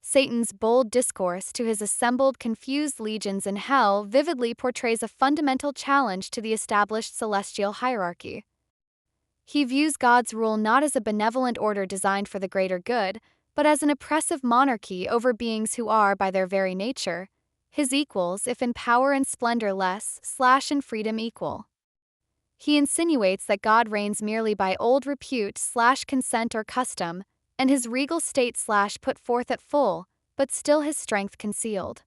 Satan's bold discourse to his assembled confused legions in hell vividly portrays a fundamental challenge to the established celestial hierarchy. He views God's rule not as a benevolent order designed for the greater good, but as an oppressive monarchy over beings who are, by their very nature, his equals, if in power and splendor less, in freedom equal. He insinuates that God reigns merely by old repute / consent or custom, and his regal state / put forth at full, but still his strength concealed.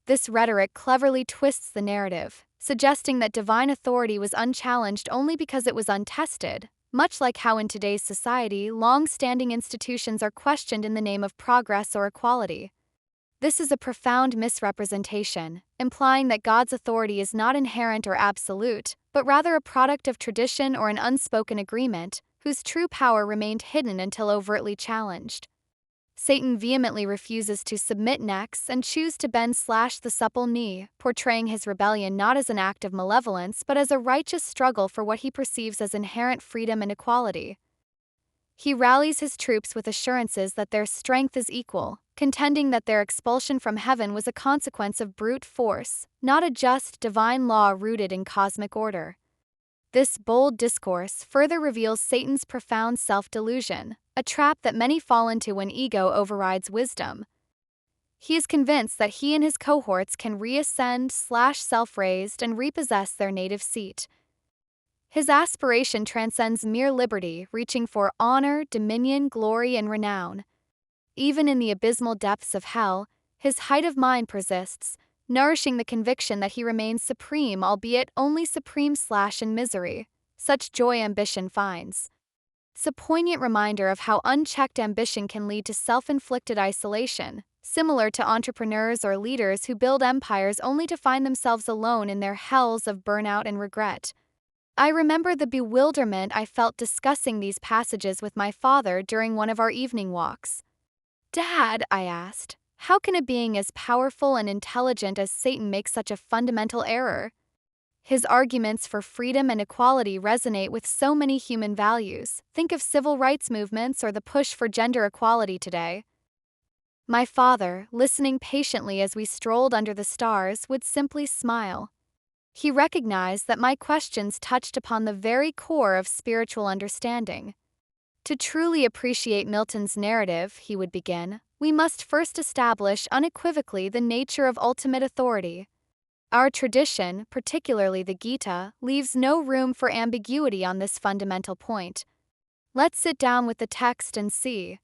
This rhetoric cleverly twists the narrative, suggesting that divine authority was unchallenged only because it was untested, much like how in today's society long-standing institutions are questioned in the name of progress or equality. This is a profound misrepresentation, implying that God's authority is not inherent or absolute, but rather a product of tradition or an unspoken agreement, whose true power remained hidden until overtly challenged. Satan vehemently refuses to submit necks and choose to bend / the supple knee, portraying his rebellion not as an act of malevolence but as a righteous struggle for what he perceives as inherent freedom and equality. He rallies his troops with assurances that their strength is equal, contending that their expulsion from heaven was a consequence of brute force, not a just divine law rooted in cosmic order. This bold discourse further reveals Satan's profound self-delusion, a trap that many fall into when ego overrides wisdom. He is convinced that he and his cohorts can reascend / self-raised and repossess their native seat. His aspiration transcends mere liberty, reaching for honor, dominion, glory, and renown. Even in the abysmal depths of hell, his height of mind persists, nourishing the conviction that he remains supreme, albeit only supreme / in misery. Such joy ambition finds. It's a poignant reminder of how unchecked ambition can lead to self-inflicted isolation, similar to entrepreneurs or leaders who build empires only to find themselves alone in their hells of burnout and regret. I remember the bewilderment I felt discussing these passages with my father during one of our evening walks. "Dad," I asked, "how can a being as powerful and intelligent as Satan make such a fundamental error?" His arguments for freedom and equality resonate with so many human values. Think of civil rights movements or the push for gender equality today. My father, listening patiently as we strolled under the stars, would simply smile. He recognized that my questions touched upon the very core of spiritual understanding. To truly appreciate Milton's narrative, he would begin, we must first establish unequivocally the nature of ultimate authority. Our tradition, particularly the Gita, leaves no room for ambiguity on this fundamental point. Let's sit down with the text and see.